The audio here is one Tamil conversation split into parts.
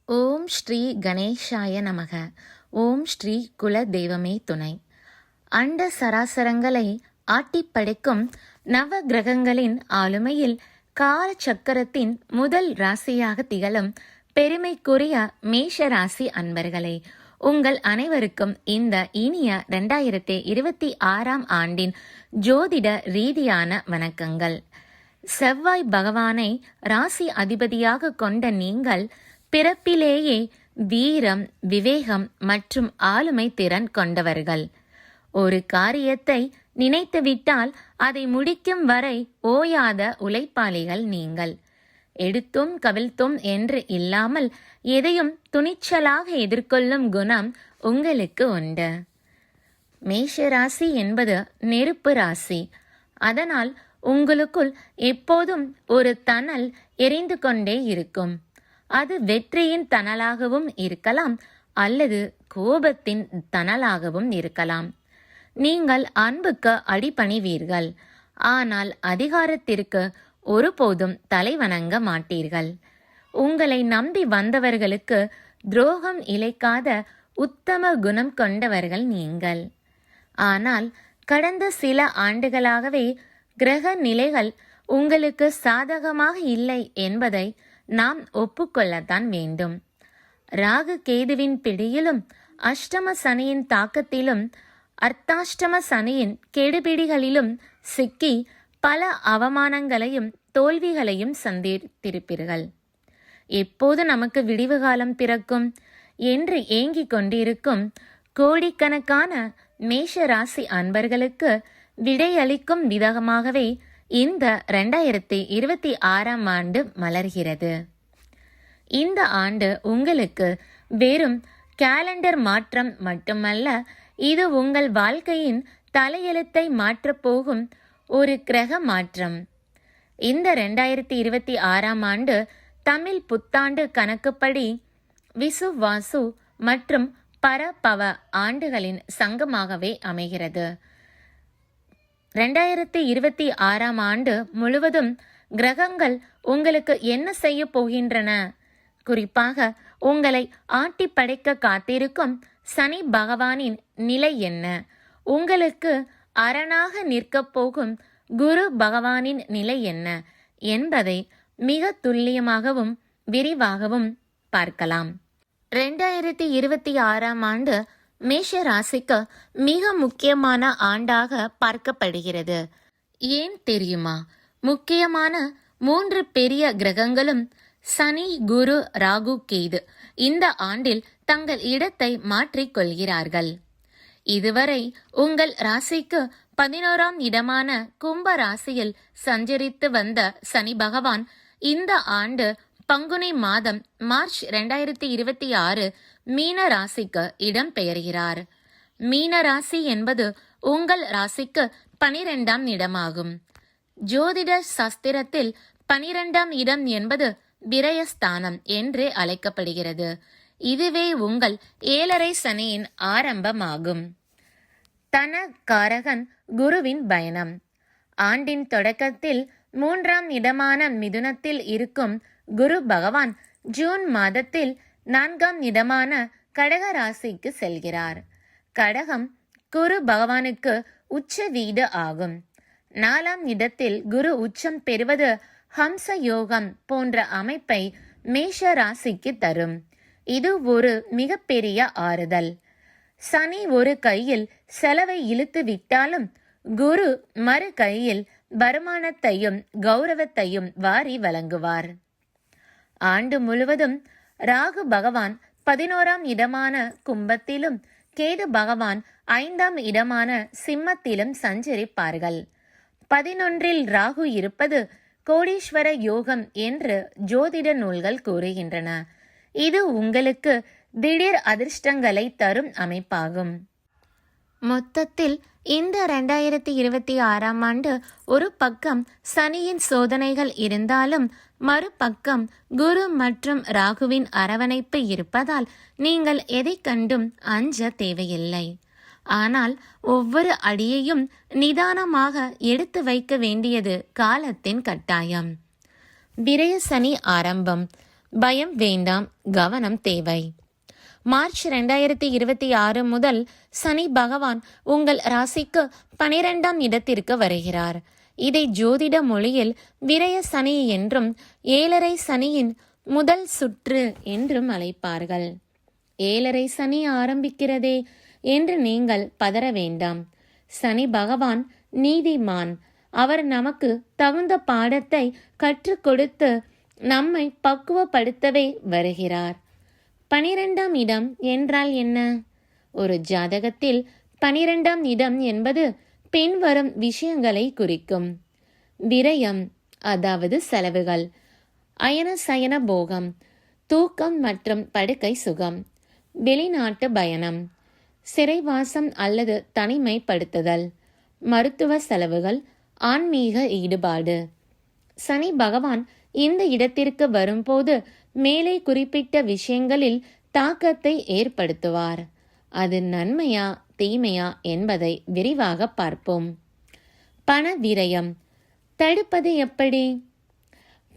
ஓம் ஸ்ரீ கணேஷாய நமக. ஓம் ஸ்ரீ குல தெய்வமே துணை. அண்ட சராசரங்களை ஆட்டிப் படைக்கும் நவ கிரகங்களின் ஆளுமையில் கால சக்கரத்தின் முதல் ராசியாக திகழும் பெருமைக்குரிய மேஷ ராசி அன்பர்களே, உங்கள் அனைவருக்கும் இந்த இனிய 2026 ஆண்டின் ஜோதிட ரீதியான வணக்கங்கள். செவ்வாய் பகவானை ராசி அதிபதியாக கொண்ட நீங்கள் பிறப்பிலேயே வீரம், விவேகம் மற்றும் ஆளுமை திறன் கொண்டவர்கள். ஒரு காரியத்தை நினைத்துவிட்டால் அதை முடிக்கும் வரை ஓயாத உழைப்பாளிகள் நீங்கள். எடுத்தும் கவிழ்த்தும் என்று இல்லாமல் எதையும் துணிச்சலாக எதிர்கொள்ளும் குணம் உங்களுக்கு உண்டு. மேஷ ராசி என்பது நெருப்பு ராசி. அதனால் உங்களுக்குள் எப்போதும் ஒரு தணல் எரிந்து கொண்டே இருக்கும். அது வெற்றியின் தணலாகவும் இருக்கலாம் அல்லது கோபத்தின் தணலாகவும் இருக்கலாம். நீங்கள் அன்புக்கு அடிபணிவீர்கள், ஆனால் அதிகாரத்திற்கு ஒருபோதும் தலைவணங்க மாட்டீர்கள். உங்களை நம்பி வந்தவர்களுக்கு துரோகம் இழைக்காத உத்தம குணம் கொண்டவர்கள் நீங்கள். ஆனால் கடந்த சில ஆண்டுகளாகவே கிரக நிலைகள் உங்களுக்கு சாதகமாக இல்லை என்பதை நாம் ஒப்புக்கொள்ளத்தான் வேண்டும். ராகு கேதுவின் பிடியிலும் அஷ்டம சனியின் தாக்கத்திலும் அர்த்தாஷ்டம சனியின் கெடுபிடிகளிலும் சிக்கி பல அவமானங்களையும் தோல்விகளையும் சந்தித்திருப்பீர்கள். எப்போது நமக்கு விடிவு காலம் பிறக்கும் என்று ஏங்கிக் கொண்டிருக்கும் கோடிக்கணக்கான மேஷ ராசி அன்பர்களுக்கு விடையளிக்கும் விதமாகவே இந்த 2026 ஆண்டு மலர்கிறது. இந்த ஆண்டு உங்களுக்கு வெறும் கேலண்டர் மாற்றம் மட்டுமல்ல, இது உங்கள் வாழ்க்கையின் தலையெழுத்தை மாற்றப் போகும் ஒரு கிரக மாற்றம். இந்த 2026 ஆண்டு தமிழ் புத்தாண்டு கணக்குப்படி விசு வாசு மற்றும் பரபவ ஆண்டுகளின் சங்கமாகவே அமைகிறது. 2026 ஆண்டு முழுவதும் கிரகங்கள் உங்களுக்கு என்ன செய்ய போகின்றன? குறிப்பாக உங்களை ஆட்டி படைக்க காத்திருக்கும் சனி பகவானின் நிலை என்ன? உங்களுக்கு அரணாக நிற்கப் போகும் குரு பகவானின் நிலை என்ன என்பதை மிக துல்லியமாகவும் விரிவாகவும் பார்க்கலாம். 2026 ஆண்டு மேஷ ராசிக்கு மிக முக்கியமான ஆண்டாக பார்க்கப்படுகிறது. ஏன் தெரியுமா? முக்கியமான 3 பெரிய கிரகங்களும் சனி, குரு, ராகு, கேது இந்த ஆண்டில் தங்கள் இடத்தை மாற்றிக் கொள்கிறார்கள். இதுவரை உங்கள் ராசிக்கு 11ஆம் இடமான கும்ப ராசியில் சஞ்சரித்து வந்த சனி பகவான் இந்த ஆண்டு பங்குனி மாதம் மார்ச் 2026 மீன ராசிக்கு இடம் பெயர்கிறார். மீன ராசி என்பது உங்கள் ராசிக்கு 12ஆம் இடமாகும். ஜோதிட சாஸ்திரத்தில் 12ஆம் இடம் என்பது விரயஸ்தானம் என்று அழைக்கப்படுகிறது. இதுவே உங்கள் 7.5 சனியின் ஆரம்பமாகும். தனகாரகன் குருவின் பயணம். ஆண்டின் தொடக்கத்தில் 3ஆம் இடமான மிதுனத்தில் இருக்கும் குரு பகவான் ஜூன் மாதத்தில் 4ஆம் இடமான கடக ராசிக்கு செல்கிறார். கடகம் குரு பகவானுக்கு உச்ச வீடு ஆகும். 4ஆம் இடத்தில் குரு உச்சம் பெறுவது ஹம்ச யோகம் போன்ற அமைப்பை மேஷ ராசிக்கு தரும். இது ஒரு மிகப்பெரிய ஆறுதல். சனி ஒரு கையில் செலவை இழுத்து விட்டாலும் குரு மறு கையில் வருமானத்தையும் கௌரவத்தையும் வாரி வழங்குவார். ஆண்டு முழுவதும் ராகு பகவான் 11ஆம் இடமான கும்பத்திலும் கேது பகவான் 5ஆம் இடமான சிம்மத்திலும் சஞ்சரிப்பார்கள். 11இல் ராகு இருப்பது கோடீஸ்வர யோகம் என்று ஜோதிட நூல்கள் கூறுகின்றன. இது உங்களுக்கு திடீர் அதிர்ஷ்டங்களை தரும் அமைப்பாகும். மொத்தத்தில் இந்த 2026 ஆண்டு ஒரு பக்கம் சனியின் சோதனைகள் இருந்தாலும் மறுபக்கம் குரு மற்றும் ராகுவின் அரவணைப்பு இருப்பதால் நீங்கள் எதை கண்டும் அஞ்ச தேவையில்லை. ஆனால் ஒவ்வொரு அடியையும் நிதானமாக எடுத்து வைக்க வேண்டியது காலத்தின் கட்டாயம். விரய சனி ஆரம்பம். பயம் வேண்டாம், கவனம் தேவை. மார்ச் 2026 முதல் சனி பகவான் உங்கள் ராசிக்கு 12ஆம் இடத்திற்கு வருகிறார். இதை ஜோதிட மொழியில் விரய சனி என்றும் 7.5 சனியின் முதல் சுற்று என்றும் அழைப்பார்கள். 7.5 சனி ஆரம்பிக்கிறதே என்று நீங்கள் பதற வேண்டாம். சனி பகவான் நீதிமான். அவர் நமக்கு தகுந்த பாடத்தை கற்றுக் கொடுத்து நம்மை பக்குவப்படுத்தவே வருகிறார். 12ஆம் இடம் என்றால் என்ன? ஒரு ஜாதகத்தில் 12ஆம் இடம் என்பது பின்வரும் விஷயங்களை குறிக்கும். விரயம், அதாவது செலவுகள், அயன சயன போகம், தூக்கம் மற்றும் படுக்கை சுகம், வெளிநாட்டு பயணம், சிறைவாசம் அல்லது தனிமைப்படுத்துதல், மருத்துவ செலவுகள், ஆன்மீக ஈடுபாடு. சனி பகவான் இந்த இடத்திற்கு வரும்போது மேலே குறிப்பிட்ட விஷயங்களில் தாக்கத்தை ஏற்படுத்துவார். அது நன்மையா தீமையா என்பதை விரிவாக பார்ப்போம். பண விரயம் தடுப்பது எப்படி?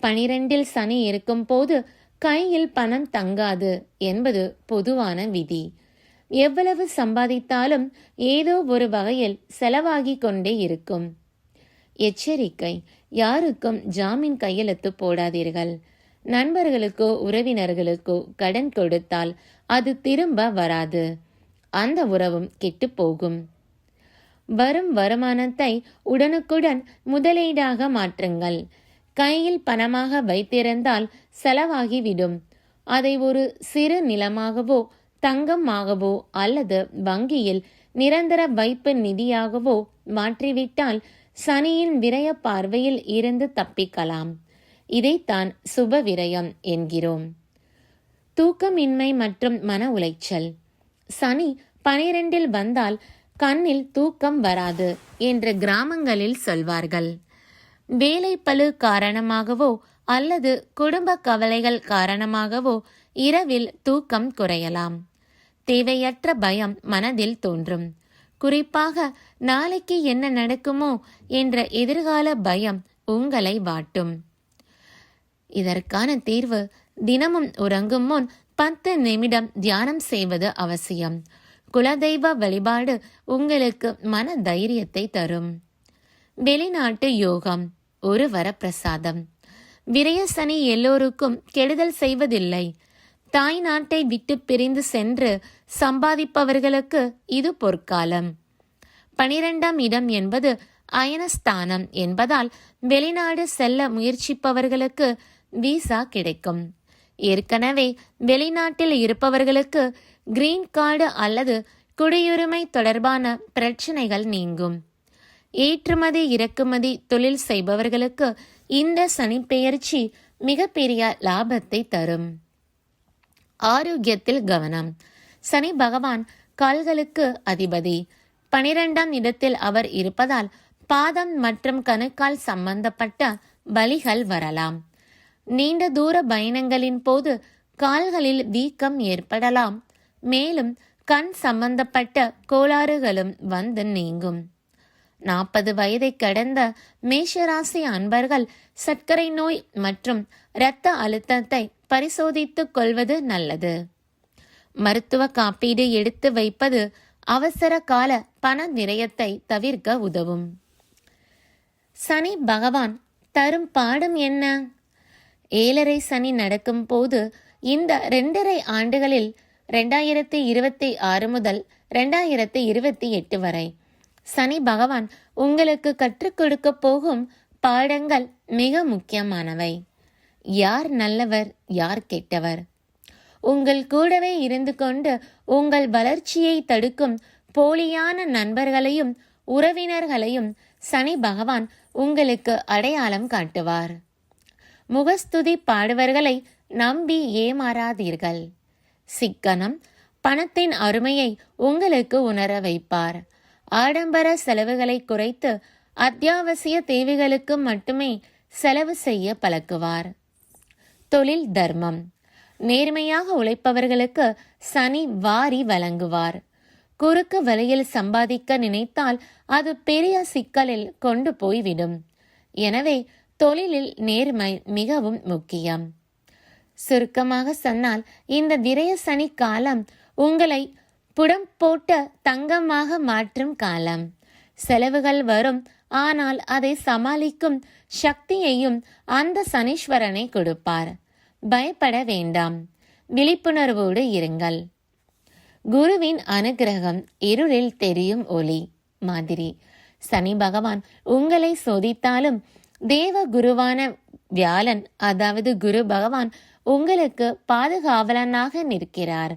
12இல் சனி இருக்கும் போது கையில் பணம் தங்காது என்பது பொதுவான விதி. எவ்வளவு சம்பாதித்தாலும் ஏதோ ஒரு வகையில் செலவாகி கொண்டே இருக்கும். எச்சரிக்கை, யாருக்கும் ஜாமீன் கையெழுத்து போடாதீர்கள். நண்பர்களுக்கோ உறவினர்களுக்கோ கடன் கொடுத்தால் அது திரும்ப வராது. அந்த உறவும் கெட்டு போகும். வரும் வருமானத்தை உடனுக்குடன் முதலீடாக மாற்றுங்கள். கையில் பணமாக வைத்திருந்தால் செலவாகிவிடும். அதை ஒரு சிறு நிலமாகவோ தங்கமாகவோ அல்லது வங்கியில் நிரந்தர வைப்பு நிதியாகவோ மாற்றிவிட்டால் சனியின் விரய பார்வையில் இருந்து தப்பிக்கலாம். இதைத்தான் சுப விரயம் என்கிறோம். தூக்கமின்மை மற்றும் மன உளைச்சல். சனி 12இல் வந்தால் கண்ணில் தூக்கம் வராது என்று கிராமங்களில் சொல்வார்கள். வேலை பளு காரணமாகவோ அல்லது குடும்ப கவலைகள் காரணமாகவோ இரவில் தூக்கம் குறையலாம். தேவையற்ற பயம் மனதில் தோன்றும். குறிப்பாக நாளைக்கு என்ன நடக்குமோ என்ற எதிர்கால பயம் உங்களை வாட்டும். இதற்கான தீர்வு, தினமும் உறங்கும் முன் 10 நிமிடம் தியானம் செய்வது அவசியம். குலதெய்வ வழிபாடு உங்களுக்கு மன தைரியத்தை தரும். வெளிநாட்டு யோகம் ஒரு வரப்பிரசாதம். விரய சனி எல்லோருக்கும் கெடுதல் செய்வதில்லை. தாய் நாட்டை விட்டு பிரிந்து சென்று சம்பாதிப்பவர்களுக்கு இது பொற்காலம். 12ஆம் இடம் என்பது அயனஸ்தானம் என்பதால் வெளிநாடு செல்ல முயற்சிப்பவர்களுக்கு விசா கிடைக்கும். ஏற்கனவே வெளிநாட்டில் இருப்பவர்களுக்கு கிரீன் கார்டு அல்லது குடியுரிமை தொடர்பான பிரச்சனைகள் நீங்கும். ஏற்றுமதி இறக்குமதி தொழில் செய்பவர்களுக்கு இந்த சனிப்பெயர்ச்சி மிகப்பெரிய லாபத்தை தரும். ஆரோக்கியத்தில் கவனம். சனி பகவான் கால்களுக்கு அதிபதி. 12ஆம் இடத்தில் அவர் இருப்பதால் பாதம் மற்றும் கணுக்கால் சம்பந்தப்பட்ட வலிகள் வரலாம். நீண்ட தூர பயணங்களின் போது கால்களில் வீக்கம் ஏற்படலாம். மேலும் கண் சம்பந்தப்பட்ட கோளாறுகளும் வந்து நீங்கும். 40 வயதை கடந்த மேஷராசி அன்பர்கள் சர்க்கரை நோய் மற்றும் இரத்த அழுத்தத்தை பரிசோதித்துக் கொள்வது நல்லது. மருத்துவ காப்பீடு எடுத்து வைப்பது அவசர கால பண விரயத்தை தவிர்க்க உதவும். சனி பகவான் தரும் பாடம் என்ன? 7.5 சனி நடக்கும் போது இந்த 2.5 ஆண்டுகளில் 2026 முதல் 2028 வரை சனி பகவான் உங்களுக்கு கற்றுக் கொடுக்க போகும் பாடங்கள் மிக முக்கியமானவை. யார் நல்லவர், யார் கெட்டவர்? உங்கள் கூடவே இருந்து கொண்டு உங்கள் வளர்ச்சியை தடுக்கும் போலியான நண்பர்களையும் உறவினர்களையும் சனி பகவான் உங்களுக்கு அடையாளம் காட்டுவார். முகஸ்துதி பாடுவர்களை நம்பி ஏமாறாதீர்கள். சிக்கனம் பணத்தின் அருமையை உங்களுக்கு உணர வைப்பார். ஆடம்பர செலவுகளை குறைத்து அத்தியாவசிய தேவைகளுக்கு மட்டுமே செலவு செய்ய பழக்குவார். தொழில் தர்மம். நேர்மையாக உழைப்பவர்களுக்கு சனி வாரி வழங்குவார். குறுக்கு வழியில் சம்பாதிக்க நினைத்தால் அது பெரிய சிக்கலில் கொண்டு போய்விடும். எனவே தொழிலில் நேர்மை மிகவும் முக்கியம். சுருக்கமாக சொன்னால் இந்த விரய சனி காலம் உங்களை புடம் போட்ட தங்கமாக மாற்றும் காலம். செலவுகள் வரும், ஆனால் அதை சமாளிக்கும் சக்தியையும் அந்த சனீஸ்வரனை கொடுப்பார். பயப்பட வேண்டாம், விழிப்புணர்வோடு இருங்கள். குருவின் அனுகிரகம் இருளில் தெரியும் ஒளி மாதிரி. சனி பகவான் உங்களை சோதித்தாலும் தேவ குருவான வியாழன், அதாவது குரு பகவான் உங்களுக்கு பாதுகாவலனாக நிற்கிறார்.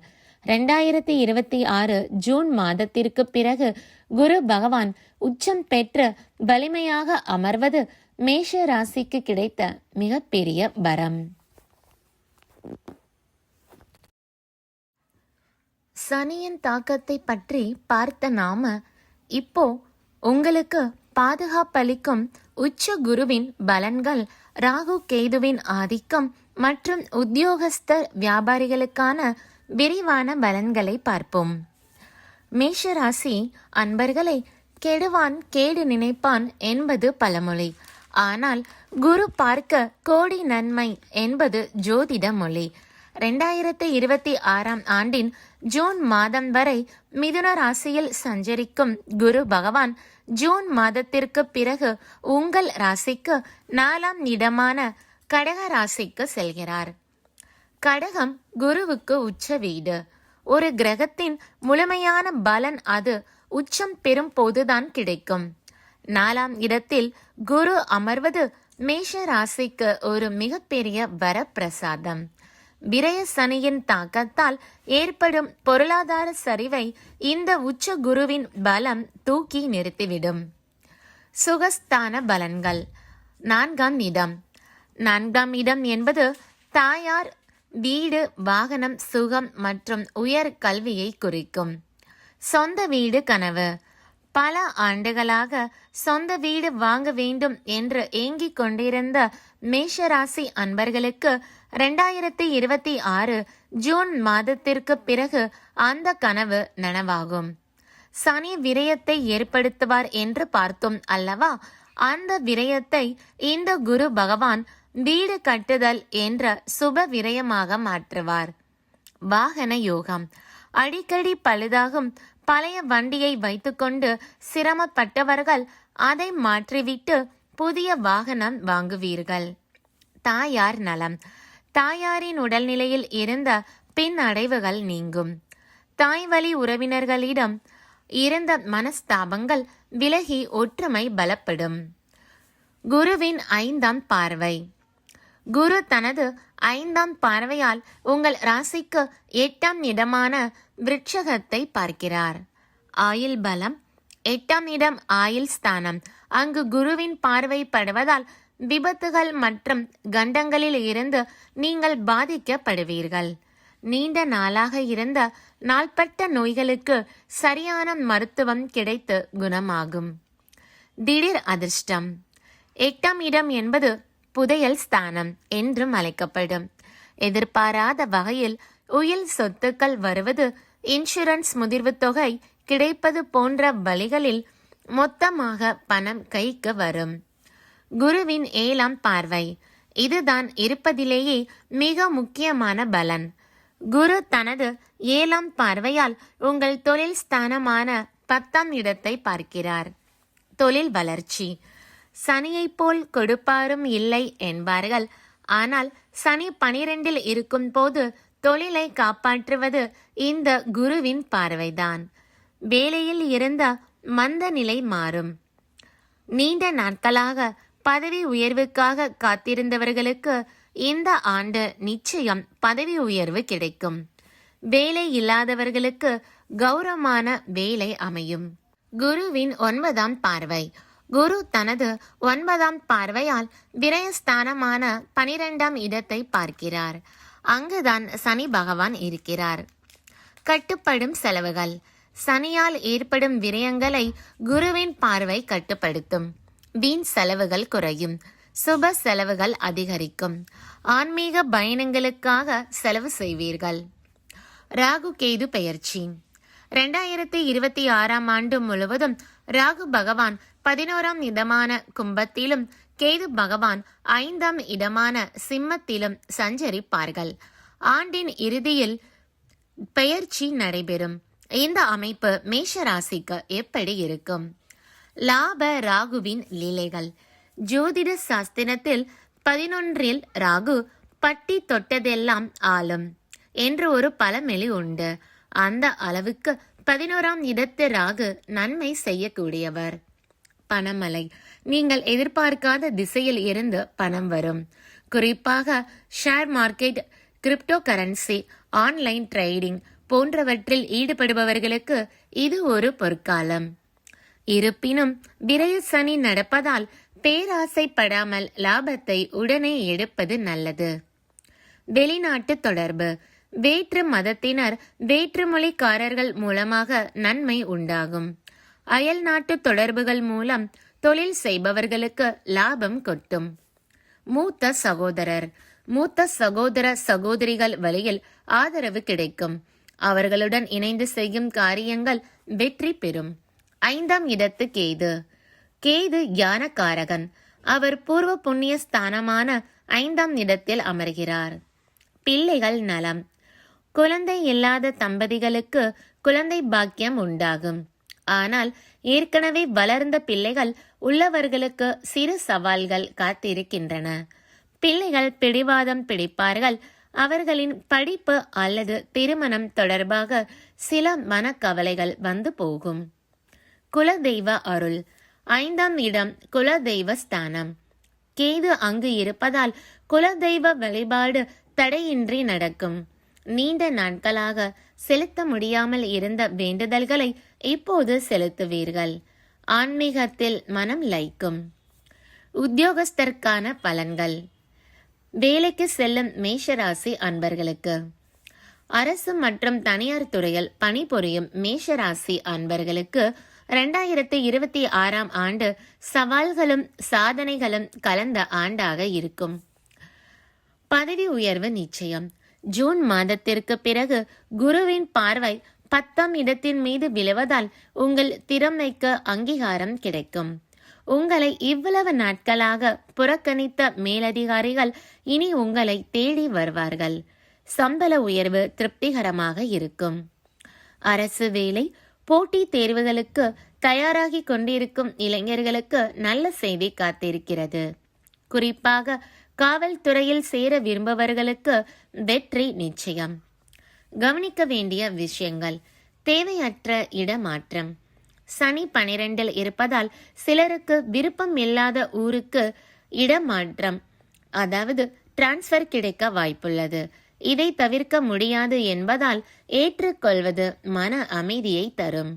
2026 ஜூன் மாதத்திற்கு பிறகு குரு பகவான் உச்சம் பெற்று வலிமையாக அமர்வது மேஷ ராசிக்கு கிடைத்த மிகப்பெரிய வரம். சனியின் தாக்கத்தை பற்றி பார்த்த நாம இப்போ உங்களுக்கு பாதுகாப்பளிக்கும் உச்ச குருவின் பலன்கள், ராகு கேதுவின் ஆதிக்கம் மற்றும் உத்தியோகஸ்தர் வியாபாரிகளுக்கான விரிவான பலன்களை பார்ப்போம். மேஷராசி அன்பர்களை கெடுவான் கேடு நினைப்பான் என்பது பழமொழி. ஆனால் குரு பார்க்க கோடி நன்மை என்பது ஜோதிட மொழி. 2026 ஆண்டின் ஜூன் மாதம் வரை மிதுன ராசியில் சஞ்சரிக்கும் குரு பகவான் ஜூன் மாதத்திற்கு பிறகு உங்கள் ராசிக்கு 4ஆம் இடமான கடக ராசிக்கு செல்கிறார். கடகம் குருவுக்கு உச்ச வீடு. ஒரு கிரகத்தின் முழுமையான பலன் அது உச்சம் பெறும் போதுதான் கிடைக்கும். 4ஆம் இடத்தில் குரு அமர்வது மேஷ ராசிக்கு ஒரு மிகப்பெரிய வரப்பிரசாதம். விரய சனியின் தாக்கத்தால் ஏற்படும் பொருளாதார சரிவை இந்த உச்ச குருவின் பலம் தூக்கி நிறுத்திவிடும். சுகஸ்தான பலன்கள். 4ஆம் இடம். 4ஆம் இடம் என்பது தாயார், வீடு, வாகனம், சுகம் மற்றும் உயர் கல்வியை குறிக்கும். சொந்த வீடு கனவு. பல ஆண்டுகளாக சொந்த வீடு வாங்க வேண்டும் என்று ஏங்கிக் கொண்டிருந்த மேஷராசி அன்பர்களுக்கு 2026 ஜூன் மாதத்திற்கு பிறகு அந்த கனவு நனவாகும். சனி விரயத்தை ஏற்படுத்துவார் என்று பார்த்தோம் அல்லவா? அந்த விரயத்தை இந்த குரு பகவான் வீடு கட்டுதல் என்ற சுப விரயமாக மாற்றுவார். வாகன யோகம். அடிக்கடி பழுதாகும் பழைய வண்டியை வைத்துக்கொண்டு சிரமப்பட்டவர்கள் அதை மாற்றிவிட்டு புதிய வாகனம் வாங்குவீர்கள். தாயார் நலம். தாயாரின் உடல்நிலையில் இருந்த பின்னடைவுகள் நீங்கும். தாய்வழி உறவினர்களிடம் இருந்த மனஸ்தாபங்கள் விலகி ஒற்றுமை பலப்படும். குருவின் 5ஆம் பார்வை. குரு தனது 5ஆம் பார்வையால் உங்கள் ராசிக்கு 8ஆம் இடமான விருட்சகத்தை பார்க்கிறார். ஆயுள் பலம். 8ஆம் இடம் ஆயுள் ஸ்தானம். அங்கு குருவின் பார்வை படுவதால் விபத்துகள் மற்றும் கண்டங்களில் இருந்து நீங்கள் பாதிக்கப்படுவீர்கள். நீண்ட நாளாக இருந்த நாள்பட்ட நோய்களுக்கு சரியான மருத்துவம் கிடைத்து குணமாகும். திடீர் அதிர்ஷ்டம். 8ஆம் இடம் என்பது புதையல் ஸ்தானம் என்றும் அழைக்கப்படும். எதிர்பாராத வகையில் உயில் சொத்துக்கள் வருவது, இன்சூரன்ஸ் முதிர்வு தொகை கிடைப்பது போன்ற வழிகளில் மொத்தமாக பணம் கைக்கு வரும். குருவின் 7ஆம் பார்வை. இதுதான் இருப்பதிலேயே மிக முக்கியமான பலன். குரு தனது 7ஆம் பார்வையால் உங்கள் தொழில் ஸ்தானமான 10ஆம் இடத்தை பார்க்கிறார். தொழில் வளர்ச்சி. சனியை போல் கொடுப்பாரும் இல்லை என்பார்கள். ஆனால் சனி 12இல் இருக்கும் போது தொழிலை காப்பாற்றுவது இந்த குருவின் பார்வைதான். வேலையில் இருந்த மந்த நிலை மாறும். நீண்ட நாட்களாக பதவி உயர்வுக்காக காத்திருந்தவர்களுக்கு இந்த ஆண்டு நிச்சயம் பதவி உயர்வு கிடைக்கும். வேலை இல்லாதவர்களுக்கு கௌரவமான வேலை அமையும். குருவின் 9ஆம் பார்வை. குரு தனது 9ஆம் பார்வையால் விரயஸ்தானமான 12ஆம் இடத்தை பார்க்கிறார். அங்குதான் சனி பகவான் இருக்கிறார். கட்டுப்படும் செலவுகள். சனியால் ஏற்படும் விரயங்களை குருவின் பார்வை கட்டுப்படுத்தும். வீண் செலவுகள் குறையும். சுப செலவுகள் அதிகரிக்கும். ஆன்மீக பயணங்களுக்காக செலவு செய்வீர்கள். ராகு கேது பெயர்ச்சி. 2026 ஆண்டு முழுவதும் ராகு பகவான் 11ஆம் இடமான கும்பத்திலும் கேது பகவான் 5ஆம் இடமான சிம்மத்திலும் சஞ்சரிப்பார்கள். ஆண்டின் இறுதியில் பெயர்ச்சி நடைபெறும். இந்த அமைப்பு மேஷ ராசிக்கு எப்படி இருக்கும்? லாப ராகுவின் லீலைகள். ஜோதிட சாஸ்திரத்தில் 11இல் ராகு பட்டி தொட்டதெல்லாம் ஆளும் என்று ஒரு பழமொழி உண்டு. அந்த அளவுக்கு 11ஆம் இடத்து ராகு நன்மை செய்யக்கூடியவர். பணமழை. நீங்கள் எதிர்பார்க்காத திசையில் இருந்து பணம் வரும். குறிப்பாக share market, crypto currency, online trading போன்றவற்றில் ஈடுபடுபவர்களுக்கு இது ஒரு பொற்காலம். இருப்பினும் விரய சனி நடப்பதால் பேராசைப்படாமல் லாபத்தை உடனே எடுப்பது நல்லது. வெளிநாட்டு தொடர்பு. வேற்று மதத்தினர், வேற்று மொழிக்காரர்கள் மூலமாக நன்மை உண்டாகும். அயல் நாட்டு தொடர்புகள் மூலம் தொழில் செய்பவர்களுக்கு லாபம் கொட்டும். மூத்த சகோதரர். மூத்த சகோதர சகோதரிகள் வழியில் ஆதரவு கிடைக்கும். அவர்களுடன் இணைந்து செய்யும் காரியங்கள் வெற்றி பெறும். 5ஆம் இடத்து கேது. கேது ஞானகாரகன். அவர் பூர்வ புண்ணிய ஸ்தானமான 5ஆம் இடத்தில் அமர்கிறார். பிள்ளைகள் நலம். குழந்தை இல்லாத தம்பதிகளுக்கு குழந்தை பாக்கியம் உண்டாகும். ஆனால் ஏற்கனவே வளர்ந்த பிள்ளைகள் உள்ளவர்களுக்கு சிறு சவால்கள் காத்திருக்கின்றன. பிள்ளைகள் பிடிவாதம் பிடிப்பார்கள். அவர்களின் படிப்பு அல்லது திருமணம் தொடர்பாக சில மனக்கவலைகள் வந்து போகும். குலதெய்வ அருள். 5ஆம் இடம் குலதெய்வ ஸ்தானம். கேது அங்கு இருப்பதால் குலதெய்வ வழிபாடு தடையின்றி நடக்கும். நீண்ட நாட்களாக செலுத்த முடியாமல் இருந்த வேண்டுதல்களை இப்போது செலுத்துவீர்கள். ஆன்மீகத்தில் மனம் லயிக்கும். உத்தியோகஸ்தர்க்கான பலன்கள். வேலைக்கு செல்லும் மேஷராசி அன்பர்களுக்கு. அரசு மற்றும் தனியார் துறையில் பணிபுரியும் மேஷராசி அன்பர்களுக்கு 2026ஆம் ஆண்டு சவால்களும் சாதனைகளும் கலந்த ஆண்டாக இருக்கும். பதவி உயர்வு நிச்சயம். ஜூன் மாதத்திற்கு பிறகு குருவின் பார்வை 10ஆம் இடத்தின் மீது விழுவதால் உங்கள் திறமைக்கு அங்கீகாரம் கிடைக்கும். உங்களை இவ்வளவு நாட்களாக புறக்கணித்த மேலதிகாரிகள் இனி உங்களை தேடி வருவார்கள். சம்பள உயர்வு திருப்திகரமாக இருக்கும். அரசு வேலை, போட்டி தேர்வுகளுக்கு தயாராகி கொண்டிருக்கும் இளைஞர்களுக்கு நல்ல செய்தி காத்திருக்கிறது. குறிப்பாக காவல்துறையில் சேர விரும்புபவர்களுக்கு வெற்றி நிச்சயம். கவனிக்க வேண்டிய விஷயங்கள். தேவையற்ற இடமாற்றம். சனி 12இல் இருப்பதால் சிலருக்கு விருப்பம் இல்லாத ஊருக்கு இடமாற்றம், அதாவது டிரான்ஸ்பர் கிடைக்க வாய்ப்புள்ளது. இதை தவிர்க்க முடியாது என்பதால் ஏற்றுக்கொள்வது மன அமைதியை தரும்.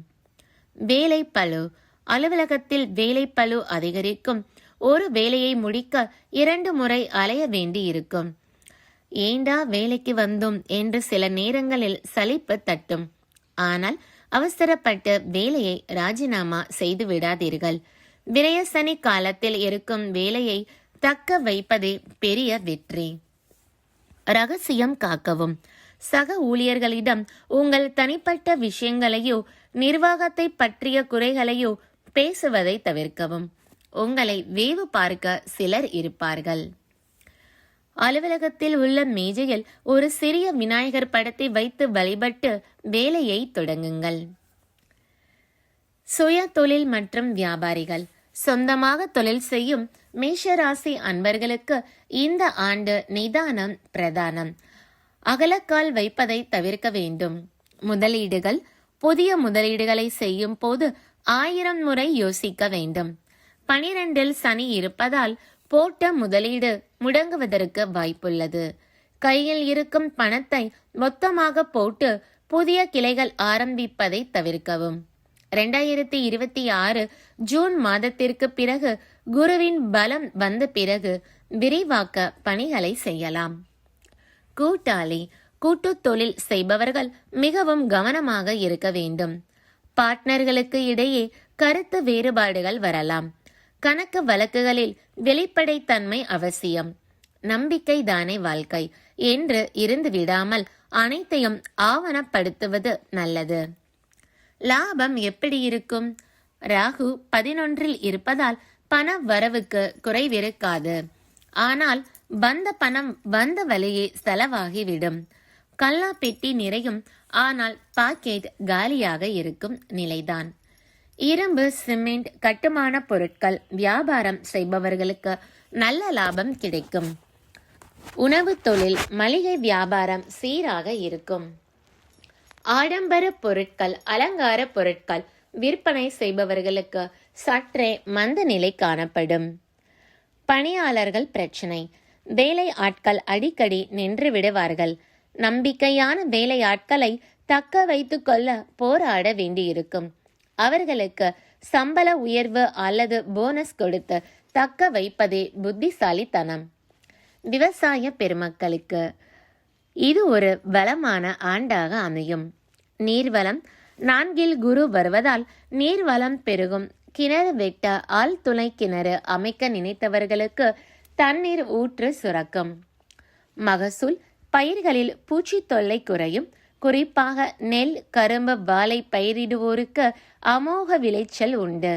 வேலை பளு. அலுவலகத்தில் வேலை பளு அதிகரிக்கும். ஒரு வேலையை முடிக்க 2 முறை அலைய வேண்டி இருக்கும். ஏண்டா வேலைக்கு வந்தோம் என்று சில நேரங்களில் சலிப்பு தட்டும். ஆனால் அவசரப்பட்டு வேலையை ராஜினாமா செய்து விடாதீர்கள். விரயசனி காலத்தில் இருக்கும் வேலையை தக்க வைப்பதே பெரிய வெற்றி. ரகசியம் காக்கவும். சக ஊழியர்களிடம் உங்கள் தனிப்பட்ட விஷயங்களையோ நிர்வாகத்தை பற்றிய குறைகளையோ பேசுவதை தவிர்க்கவும். உங்களை வேவு பார்க்க சிலர் இருப்பார்கள். அலுவலகத்தில் உள்ள மேஜையில் ஒரு சிறிய விநாயகர் படத்தை வைத்து வழிபட்டு வேலையை தொடங்குங்கள். சுய தொழில் மற்றும் வியாபாரிகள். சொந்தமாக தொழில் செய்யும் மேஷராசி அன்பர்களுக்கு இந்த ஆண்டு நிதானம் பிரதானம். அகலக்கால் வைப்பதை தவிர்க்க வேண்டும். முதலீடுகள். புதிய முதலீடுகளை செய்யும் போது 1000 முறை யோசிக்க வேண்டும். 12இல் சனி இருப்பதால் போட்ட முதலீடு முடங்குவதற்கு வாய்ப்புள்ளது. கையில் இருக்கும் பணத்தை மொத்தமாக போட்டு புதிய கிளைகள் ஆரம்பிப்பதை தவிர்க்கவும். 2026 ஜூன் மாதத்திற்கு பிறகு குருவின் பலம் வந்த பிறகு விரிவாக்க பணிகளை செய்யலாம். கூட்டாளி. கூட்டு தொழில் செய்பவர்கள் மிகவும் கவனமாக இருக்க வேண்டும். பார்ட்னர்களுக்கு இடையே கருத்து வேறுபாடுகள் வரலாம். கணக்கு வழக்குகளில் வெளிப்படைத்தன்மை அவசியம். நம்பிக்கை தானே வாழ்க்கை என்று இருந்து விடாமல் அனைத்தையும் ஆவணப்படுத்துவது நல்லது. லாபம் எப்படி இருக்கும்? ராகு 11இல் இருப்பதால் பண வரவுக்கு குறைவிருக்காது. ஆனால் வந்த பணம் வந்த வழியே செலவாகிவிடும். கல்லா பெட்டி நிறையும், ஆனால் பாக்கெட் காலியாக இருக்கும் நிலைதான். இரும்பு, சிமெண்ட், கட்டுமான பொருட்கள் வியாபாரம் செய்பவர்களுக்கு நல்ல லாபம் கிடைக்கும். உணவு தொழில், மளிகை வியாபாரம் சீராக இருக்கும். ஆடம்பர பொருட்கள், அலங்கார பொருட்கள் விற்பனை செய்பவர்களுக்கு சற்றே மந்த நிலை காணப்படும். பணியாளர்கள் பிரச்சனை. வேலை ஆட்கள் அடிக்கடி நின்று விடுவார்கள். நம்பிக்கையான வேலை ஆட்களை தக்க வைத்து கொள்ள போராட வேண்டியிருக்கும். அவர்களுக்கு சம்பள உயர்வு அல்லது போனஸ் கொடுத்து தக்க வைப்பதே புத்திசாலித்தனம். விவசாய பெருமக்களுக்கு இது ஒரு வளமான ஆண்டாக அமையும். நீர்வளம் 4 குரு வருவதால் நீர்வளம் பெருகும். கிணறு வெட்ட ஆழ்துளை கிணறு அமைக்க நினைத்தவர்களுக்கு தண்ணீர் ஊற்று சுரக்கும். மகசூல். பயிர்களில் பூச்சி தொல்லை குறையும். குறிப்பாக நெல், கரும்பு, வாழை பயிரிடுவோருக்கு அமோக விளைச்சல் உண்டு.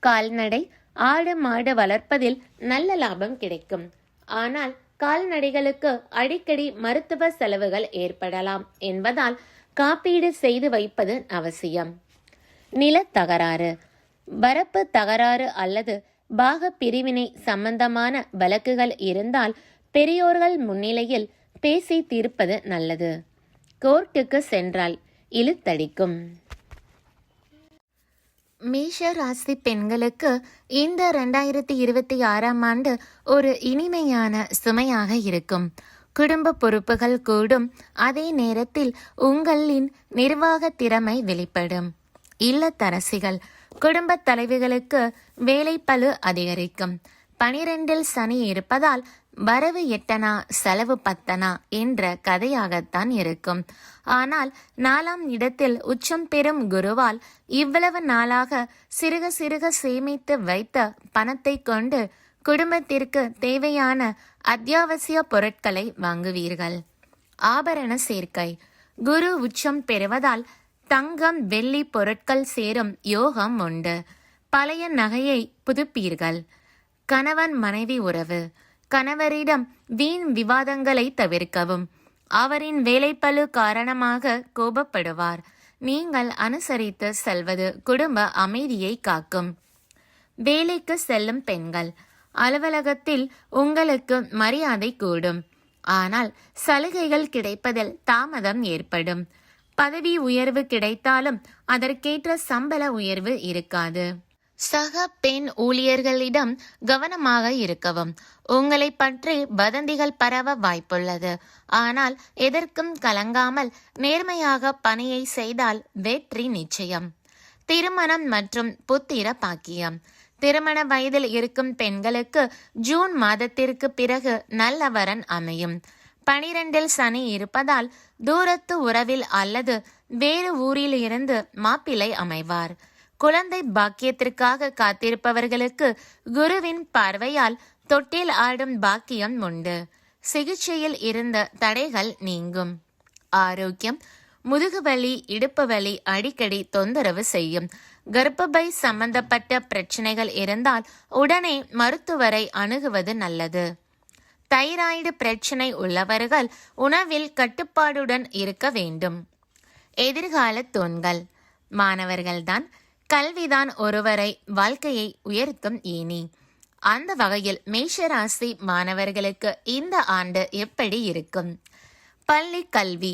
கால்நடை. ஆடு மாடு வளர்ப்பதில் நல்ல லாபம் கிடைக்கும். ஆனால் கால்நடைகளுக்கு அடிக்கடி மருத்துவ செலவுகள் ஏற்படலாம் என்பதால் காப்பீடு செய்து வைப்பது அவசியம். நில தகராறு. வரப்பு தகராறு அல்லது பாக பிரிவினை சம்பந்தமான வழக்குகள் இருந்தால் பெரியோர்கள் முன்னிலையில் பேசி தீர்ப்பது நல்லது. கோர்ட்டுக்கு சென்றால் இழுத்தடிக்கும். மேஷ ராசி பெண்களுக்கு இந்த 2026ஆம் ஆண்டு ஒரு இனிமையான சுமையாக இருக்கும். குடும்ப பொறுப்புகள் கூடும். அதே நேரத்தில் உங்களின் நிர்வாக திறமை வெளிப்படும். இல்லத்தரசிகள். குடும்ப தலைவிகளுக்கு வேலை பளு அதிகரிக்கும். 12இல் சனி இருப்பதால் வரவு 8 செலவு 10 என்ற கதையாகத்தான் இருக்கும். ஆனால் 4ஆம் இடத்தில் உச்சம் பெறும் குருவால் இவ்வளவு நாளாக சிறுக சிறுக சேமித்து வைத்த பணத்தை கொண்டு குடும்பத்திற்கு தேவையான அத்தியாவசிய பொருட்களை வாங்குவீர்கள். ஆபரண சேர்க்கை. குரு உச்சம் பெறுவதால் தங்கம், வெள்ளி பொருட்கள் சேரும் யோகம் உண்டு. பழைய நகையை புதுப்பீர்கள். கணவன் மனைவி உறவு. கணவரிடம் வீண் விவாதங்களை தவிர்க்கவும். அவரின் வேலைப்பளு காரணமாக கோபப்படுவார். நீங்கள் அனுசரித்து செல்வது குடும்ப அமைதியை காக்கும். வேலைக்கு செல்லும் பெண்கள். அலுவலகத்தில் உங்களுக்கு மரியாதை கூடும். ஆனால் சலுகைகள் கிடைப்பதில் தாமதம் ஏற்படும். பதவி உயர்வு கிடைத்தாலும் அதற்கேற்ற சம்பள உயர்வு இருக்காது. சக பெண் ஊழியர்களிடம் கவனமாக இருக்கவும். உங்களை பற்றி வதந்திகள் பரவ வாய்ப்புள்ளது. ஆனால் எதற்கும் கலங்காமல் நேர்மையாக பணியை செய்தால் வெற்றி நிச்சயம். திருமணம் மற்றும் புத்திர பாக்கியம். திருமண வயதில் இருக்கும் பெண்களுக்கு ஜூன் மாதத்திற்கு பிறகு நல்ல வரன் அமையும். 12இல் சனி இருப்பதால் தூரத்து உறவில் அல்லது வேறு ஊரில் இருந்து மாப்பிள்ளை அமைவார். குழந்தை பாக்கியத்திற்காக காத்திருப்பவர்களுக்கு குருவின் பார்வையால் தொட்டில் ஆடும் பாக்கியம் உண்டு. சிகிச்சையில் இருந்த தடைகள் நீங்கும். ஆரோக்கியம். முதுகுவலி, இடுப்பு வலி அடிக்கடி தொந்தரவு செய்யும். கர்ப்பப்பை சம்பந்தப்பட்ட பிரச்சனைகள் இருந்தால் உடனே மருத்துவரை அணுகுவது நல்லது. தைராய்டு பிரச்சனை உள்ளவர்கள் உணவில் கட்டுப்பாடுடன் இருக்க வேண்டும். எதிர்கால தூண்கள். மாணவர்கள்தான். கல்விதான் ஒருவரை வாழ்க்கையை உயர்த்தும் ஏணி. அந்த வகையில் மேஷராசி மாணவர்களுக்கு இந்த ஆண்டு எப்படி இருக்கும்? பள்ளி கல்வி.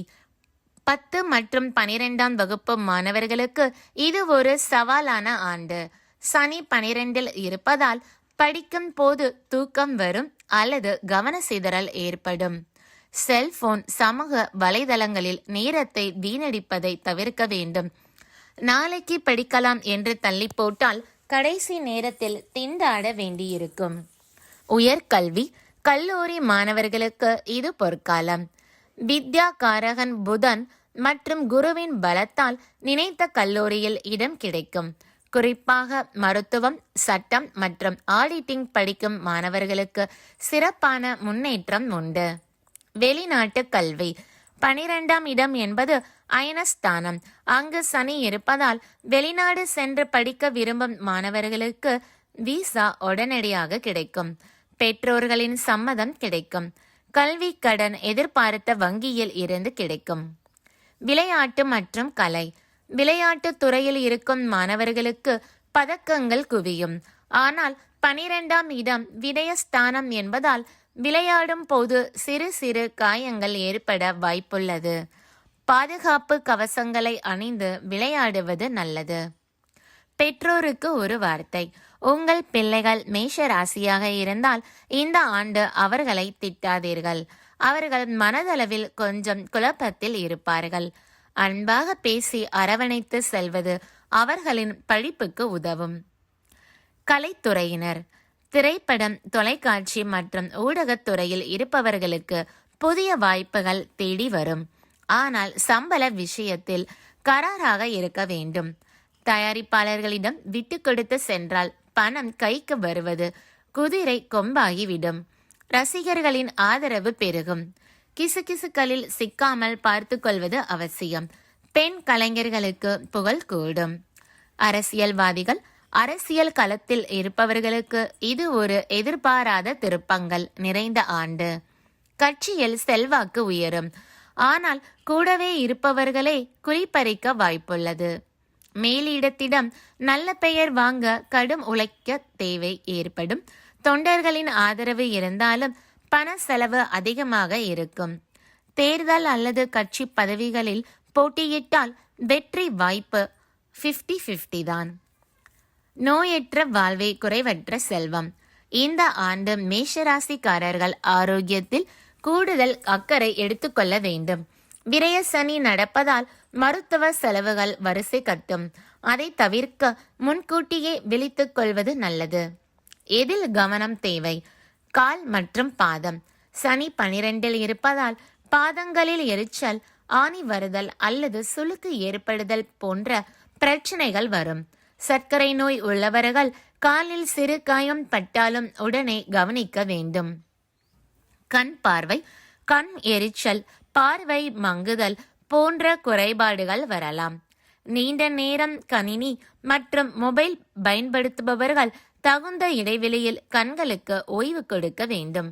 10 மற்றும் 12ஆம் வகுப்பு மாணவர்களுக்கு இது ஒரு சவாலான ஆண்டு. சனி 12இல் இருப்பதால் படிக்கும் போது தூக்கம் வரும் அல்லது கவன சிதறல் ஏற்படும். செல்போன், சமூக வலைதளங்களில் நேரத்தை வீணடிப்பதை தவிர்க்க வேண்டும். நாளைக்கு படிக்கலாம் என்று தள்ளி போட்டால் கடைசி நேரத்தில் திண்டாட வேண்டியிருக்கும். உயர்கல்வி. கல்லூரி மாணவர்களுக்கு இது பொற்காலம். வித்யா காரகன் புதன் மற்றும் குருவின் பலத்தால் நினைத்த கல்லூரியில் இடம் கிடைக்கும். குறிப்பாக மருத்துவம், சட்டம் மற்றும் ஆடிட்டிங் படிக்கும் மாணவர்களுக்கு சிறப்பான முன்னேற்றம் உண்டு. வெளிநாட்டு கல்வி. 12ஆம் இடம் என்பது அயனஸ்தானம். அங்கு சனி இருப்பதால் வெளிநாடு சென்று படிக்க விரும்பும் மாணவர்களுக்கு விசா உடனடியாக கிடைக்கும். பெற்றோர்களின் சம்மதம் கிடைக்கும். கல்வி கடன் எதிர்பார்த்த வங்கியில் இருந்து கிடைக்கும். விளையாட்டு மற்றும் கலை. விளையாட்டு துறையில் இருக்கும் மாணவர்களுக்கு பதக்கங்கள் குவியும். ஆனால் 12ஆம் இடம் விடயஸ்தானம் என்பதால் விளையாடும் போது சிறு சிறு காயங்கள் ஏற்பட வாய்ப்புள்ளது. பாதுகாப்பு கவசங்களை அணிந்து விளையாடுவது நல்லது. பெற்றோருக்கு ஒரு வார்த்தை. உங்கள் பிள்ளைகள் மேஷ ராசியாக இருந்தால் இந்த ஆண்டு அவர்களை திட்டாதீர்கள். அவர்கள் மனதளவில் கொஞ்சம் குழப்பத்தில் இருப்பார்கள். அன்பாக பேசி அரவணைத்து செல்வது அவர்களின் படிப்புக்கு உதவும். கலைத்துறையினர். திரைப்படம், தொலைக்காட்சி மற்றும் ஊடகத்துறையில் இருப்பவர்களுக்கு புதிய வாய்ப்புகள் தேடி வரும். ஆனால் சம்பள விஷயத்தில் கராராக இருக்க வேண்டும். தயாரிப்பாளர்களிடம் விட்டு கொடுத்து சென்றால் பணம் கைக்கு வருவது குதிரை கொம்பாகிவிடும். ரசிகர்களின் ஆதரவு பெருகும். கிசுகிசுக்களில் சிக்காமல் பார்த்து கொள்வது அவசியம். பெண் கலைஞர்களுக்கு புகழ் கூடும். அரசியல்வாதிகள். அரசியல் களத்தில் இருப்பவர்களுக்கு இது ஒரு எதிர்பாராத திருப்பங்கள் நிறைந்த ஆண்டு. கட்சியில் செல்வாக்கு உயரும். ஆனால் கூடவே இருப்பவர்களே குறிப்பறிக்க வாய்ப்புள்ளது. மேலிடத்திடம் நல்ல பெயர் வாங்க கடும் உழைக்க தேவை ஏற்படும். தொண்டர்களின் ஆதரவு இருந்தாலும் பண செலவு அதிகமாக இருக்கும். தேர்தல் அல்லது கட்சி பதவிகளில் போட்டியிட்டால் வெற்றி வாய்ப்பு 50-50 தான். நோயற்ற வாழ்வே குறைவற்ற செல்வம். இந்த ஆண்டு மேஷராசிக்காரர்கள் ஆரோக்கியத்தில் கூடுதல் அக்கறை எடுத்துக்கொள்ள வேண்டும். விரய சனி நடப்பதால் மருத்துவ செலவுகள் வரிசை கட்டும். அதை தவிர்க்க முன்கூட்டியே விழித்துக் கொள்வது நல்லது. எதில் கவனம் தேவை? கால் மற்றும் பாதம். சனி 12இல் இருப்பதால் பாதங்களில் எரிச்சல், ஆணி வருதல் அல்லது சுளுக்கு ஏற்படுதல் போன்ற பிரச்சனைகள் வரும். சர்க்கரை நோய் உள்ளவர்கள் காலில் சிறு காயம் பட்டாலும் உடனே கவனிக்க வேண்டும். கண் பார்வை. கண் எரிச்சல், பார்வை மங்குதல் போன்ற குறைபாடுகள் வரலாம். நீண்ட நேரம் கணினி மற்றும் மொபைல் பயன்படுத்துபவர்கள் தகுந்த இடைவெளியில் கண்களுக்கு ஓய்வு கொடுக்க வேண்டும்.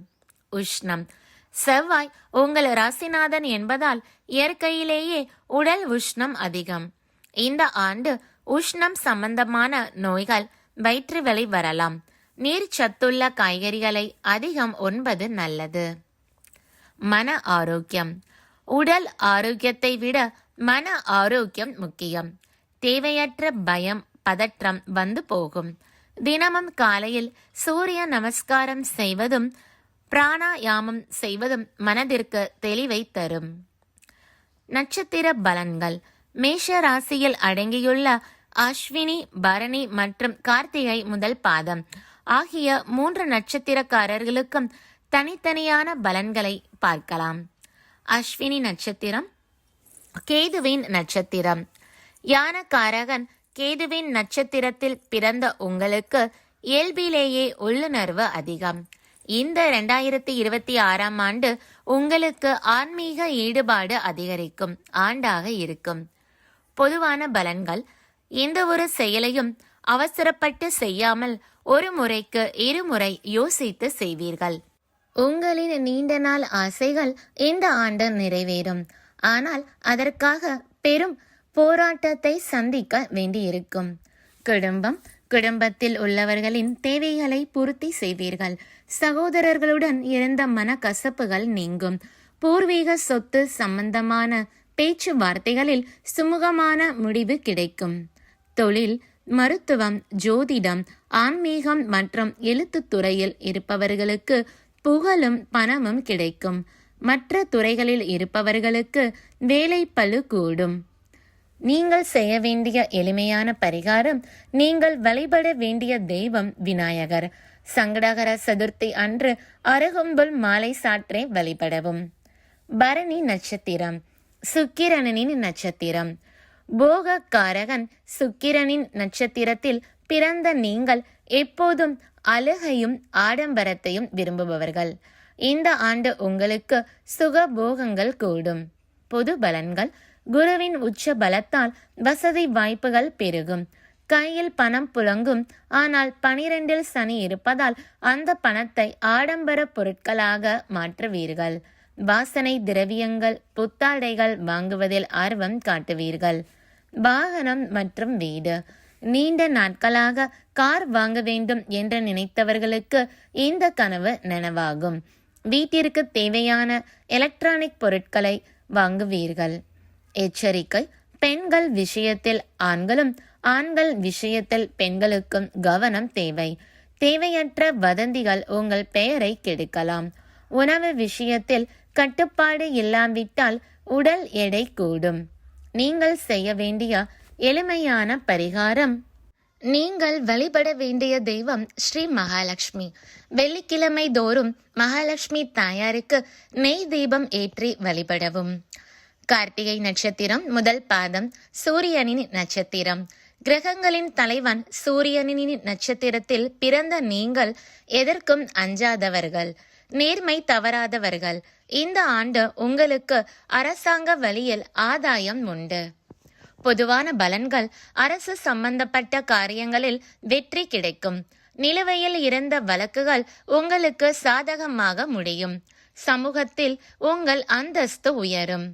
உஷ்ணம். செவ்வாய் உங்கள் ராசிநாதன் என்பதால் இயற்கையிலேயே உடல் உஷ்ணம் அதிகம். இந்த ஆண்டு உஷ்ணம் சம்பந்தமான நோய்கள், வயிற்று வலி வரலாம். நீர் சத்துள்ள காய்கறிகளை அதிகம் உண்பது நல்லது. மன ஆரோக்கியம். உடல் ஆரோக்கியத்தை விட மன ஆரோக்கியம் முக்கியம். தேவையற்ற பயம், பதற்றம் வந்து போகும். தினமும் காலையில் சூரிய நமஸ்காரம் செய்வதும் பிராணாயாமம் செய்வதும் மனதிற்கு தெளிவை தரும். நட்சத்திர பலன்கள். மேஷ ராசியில் அடங்கியுள்ள அஸ்வினி, பரணி மற்றும் கார்த்திகை முதல் பாதம் ஆகிய 3 நட்சத்திரக்காரர்களுக்கும் தனித்தனியான பலன்களை பார்க்கலாம். அஸ்வினி நட்சத்திரம் கேதுவின் நட்சத்திரம். யானக்காரகன் கேதுவின் நட்சத்திரத்தில் பிறந்த உங்களுக்கு இயல்பிலேயே உள்ளுணர்வு அதிகம். இந்த 2026ஆம் ஆண்டு உங்களுக்கு ஆன்மீக ஈடுபாடு அதிகரிக்கும் ஆண்டாக இருக்கும். பொதுவான பலன்கள். எந்த ஒரு செயலையும் அவசரப்பட்டு செய்யாமல் ஒரு முறைக்கு 2 முறை யோசித்து செய்வீர்கள். உங்களின் நீண்ட நாள் ஆசைகள் இந்த ஆண்டு நிறைவேறும். ஆனால் அதற்காக பெரும் போராட்டத்தை சந்திக்க வேண்டியிருக்கும். குடும்பத்தில் உள்ளவர்களின் தேவைகளை பூர்த்தி செய்வீர்கள். சகோதரர்களுடன் இருந்த மனக்கசப்புகள் நீங்கும். பூர்வீக சொத்து சம்பந்தமான பேச்சுவார்த்தைகளில் சுமூகமான முடிவு கிடைக்கும். தொழில், மருத்துவம், ஜோதிடம், ஆன்மீகம் மற்றும் எழுத்துத் துறையில் இருப்பவர்களுக்கு புகழும் பணமும் கிடைக்கும். மற்ற துறைகளில் இருப்பவர்களுக்கு வேலை பளு கூடும். நீங்கள் செய்ய வேண்டிய எளிமையான பரிகாரம். நீங்கள் வழிபட வேண்டிய தெய்வம் விநாயகர். சங்கடகர சதுர்த்தி அன்று அருகம்புல் மாலை சாற்றை வழிபடவும். பரணி நட்சத்திரம் சுக்கிரனின் நட்சத்திரம். போகக்காரகன் சுக்கிரனின் நட்சத்திரத்தில் பிறந்த நீங்கள் எப்போதும் அழகையும் ஆடம்பரத்தையும் விரும்புபவர்கள். இந்த ஆண்டு உங்களுக்கு சுகபோகங்கள் கூடும். பொது பலன்கள். குருவின் உச்ச பலத்தால் வசதி வாய்ப்புகள் பெருகும். கையில் பணம் புழங்கும். ஆனால் 12 சனி இருப்பதால் அந்த பணத்தை ஆடம்பர பொருட்களாக மாற்றுவீர்கள். வாசனை திரவியங்கள், புத்தாடைகள் வாங்குவதில் ஆர்வம் காட்டுவீர்கள். வாகனம் மற்றும் வீடு. நீண்ட நாட்களாக கார் வாங்க வேண்டும் என்று நினைத்தவர்களுக்கு இந்த கனவு நனவாகும். வீட்டிற்கு தேவையான எலக்ட்ரானிக் பொருட்களை வாங்குவீர்கள். எச்சரிக்கை: பெண்கள் விஷயத்தில் ஆண்களும், ஆண்கள் விஷயத்தில் பெண்களுக்கும் கவனம் தேவை. தேவையற்ற வதந்திகள் உங்கள் பெயரை கெடுக்கலாம். உணவு விஷயத்தில் கட்டுப்பாடு இல்லாவிட்டால் உடல் எடை கூடும். நீங்கள் செய்ய வேண்டிய எளிமையான பரிகாரம்: நீங்கள் வழிபட வேண்டிய தெய்வம் ஸ்ரீ மகாலட்சுமி. வெள்ளிக்கிழமை தோறும் மகாலட்சுமி தாயாருக்கு நெய் தீபம் ஏற்றி வழிபடவும். கார்த்திகை நட்சத்திரம் முதல் பாதம் சூரியனின் நட்சத்திரம். கிரகங்களின் தலைவன் சூரியனின் நட்சத்திரத்தில் பிறந்த நீங்கள் எதற்கும் அஞ்சாதவர்கள், நேர்மை தவறாதவர்கள். இந்த ஆண்டு உங்களுக்கு அரசாங்க வழியில் ஆதாயம் உண்டு. பொதுவான பலன்கள்: அரசு சம்பந்தப்பட்ட காரியங்களில் வெற்றி கிடைக்கும். நிலுவையில் இருந்த வழக்குகள் உங்களுக்கு சாதகமாக முடியும். சமூகத்தில் உங்கள் அந்தஸ்து உயரும்.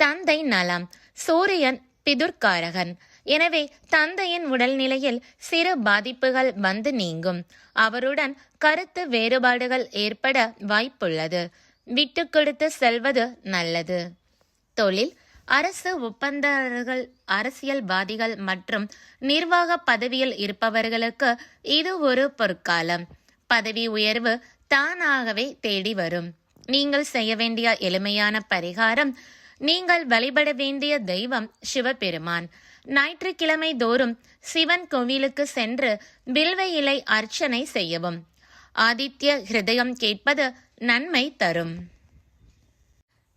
தந்தை நலம். சூரியன் பிதுர்காரகன். எனவே தந்தையின் உடல்நிலையில் சிறு பாதிப்புகள் வந்து நீங்கும். அவருடன் கருத்து வேறுபாடுகள் ஏற்பட வாய்ப்புள்ளது. விட்டு கொடுத்து செல்வது நல்லது. தொழில். அரசு ஒப்பந்தர்கள், அரசியல்வாதிகள் மற்றும் நிர்வாக பதவியில் இருப்பவர்களுக்கு இது ஒரு பொற்காலம். பதவி உயர்வு தானாகவே தேடி வரும். நீங்கள் செய்ய வேண்டிய எளிமையான பரிகாரம்: நீங்கள் வழிபட வேண்டிய தெய்வம் சிவபெருமான். ஞாயிற்றுக்கிழமை தோறும் சிவன் கோவிலுக்கு சென்று வில்வ இலை அர்ச்சனை செய்யவும். ஆதித்ய ஹிருதயம் கேட்பது நன்மை தரும்.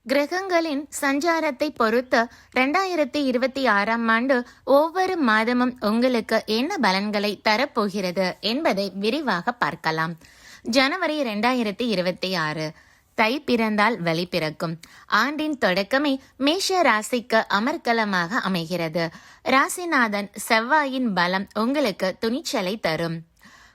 கிரகங்களின் சஞ்சாரத்தை பொறுத்து 2026ஆம் ஆண்டு ஒவ்வொரு மாதமும் உங்களுக்கு என்ன பலன்களை தரப்போகிறது என்பதை விரிவாக பார்க்கலாம். ஜனவரி 2026. தை பிறந்தால் வழி பிறக்கும். ஆண்டின் தொடக்கமே மேஷ ராசிக்கு அமர்க்கலமாக அமைகிறது. ராசிநாதன் செவ்வாயின் பலம் உங்களுக்கு துணிச்சலை தரும்.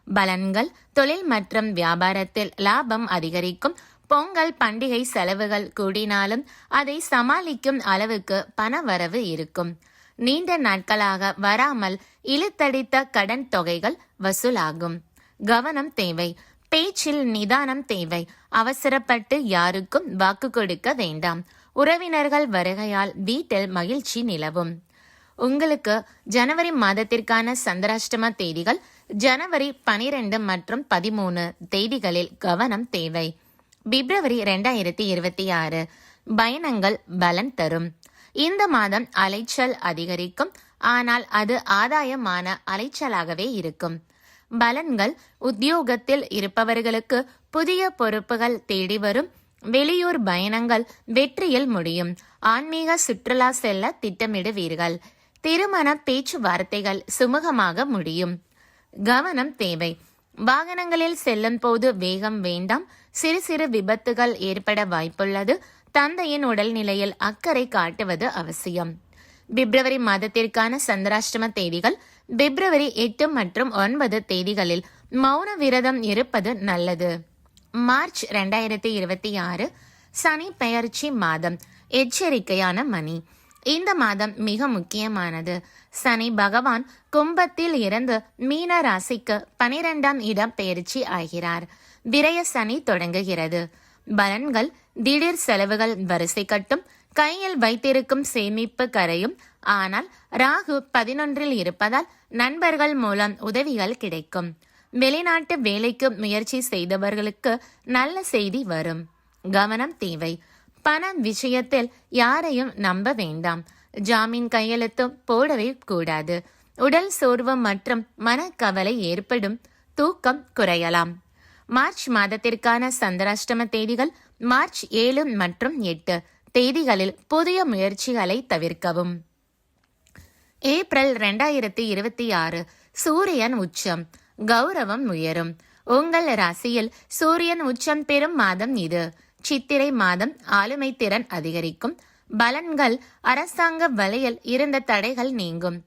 பலன்கள்: தொழில் மற்றும் வியாபாரத்தில் லாபம் அதிகரிக்கும். பொங்கல் பண்டிகை செலவுகள் கூடினாலும் அதை சமாளிக்கும் அளவுக்கு பண வரவு இருக்கும். நீண்ட நாட்களாக வராமல் இழுத்தடித்த கடன் தொகைகள் வசூலாகும். கவனம் தேவை. பேச்சில் நிதானம் தேவை. அவசரப்பட்டு யாருக்கும் வாக்கு கொடுக்க வேண்டாம். உறவினர்கள் வருகையால் வீட்டில் மகிழ்ச்சி நிலவும். உங்களுக்கு ஜனவரி மாதத்திற்கான சந்திராஷ்டம தேதிகள்: ஜனவரி 12 மற்றும் 13 தேதிகளில் கவனம் தேவை. பிப்ரவரி 2026. பயணங்கள் பலன் தரும். இந்த மாதம் அலைச்சல் அதிகரிக்கும். ஆனால் அது ஆதாயமான அலைச்சலாகவே இருக்கும். பலன்கள்: உத்தியோகத்தில் இருப்பவர்களுக்கு புதிய பொறுப்புகள் தேடி வரும். வெளியூர் பயணங்கள் வெற்றியில் முடியும். ஆன்மீக சுற்றுலா செல்ல திட்டமிடுவீர்கள். திருமண பேச்சுவார்த்தைகள் சுமூகமாக முடியும். கவனம் தேவை. வாகனங்களில் செல்லும் போது வேகம் வேண்டாம். சிறு சிறு விபத்துகள் ஏற்பட வாய்ப்புள்ளது. தந்தையின் உடல்நிலையில் அக்கறை காட்டுவது அவசியம். பிப்ரவரி மாதத்திற்கான சந்திராஷ்டம தேதிகள்: பிப்ரவரி 8 மற்றும் 9 தேதிகளில் மௌன விரதம் இருப்பது நல்லது. மார்ச் 2026. சனி பெயர்ச்சி மாதம். எச்சரிக்கையான மணி. இந்த மாதம் மிக முக்கியமானது. சனி பகவான் கும்பத்தில் இருந்து மீன ராசிக்கு 12ஆம் இடம் பெயர்ச்சி ஆகிறார். விரய சனி தொடங்குகிறது. பலன்கள்: திடீர் செலவுகள் வரிசை கட்டும். கையில் வைத்திருக்கும் சேமிப்பு கரையும். ஆனால் ராகு 11இல் இருப்பதால் நண்பர்கள் மூலம் உதவிகள் கிடைக்கும். வெளிநாட்டு வேலைக்கு முயற்சி செய்தவர்களுக்கு நல்ல செய்தி வரும். கவனம் தேவை. பண விஷயத்தில் யாரையும் நம்ப வேண்டாம். ஜாமீன் கையெழுத்து போடவே கூடாது. உடல் சோர்வு மற்றும் மனக்கவலை ஏற்படும். தூக்கம் குறையலாம். மார்ச் மாதத்திற்கான சந்திராஷ்டம தேதிகள்: மார்ச் 7 மற்றும் 8 தேதிகளில் புதிய முயற்சிகளை தவிர்க்கவும். ஏப்ரல் 2026. சூரியன் உச்சம். கௌரவம் உயரும். உங்கள் ராசியில் சூரியன் உச்சம் பெறும் மாதம் இது. சித்திரை மாதம் ஆளுமை திறன் அதிகரிக்கும். பலன்கள்: அரசாங்க வழியில் இருந்த தடைகள் நீங்கும்.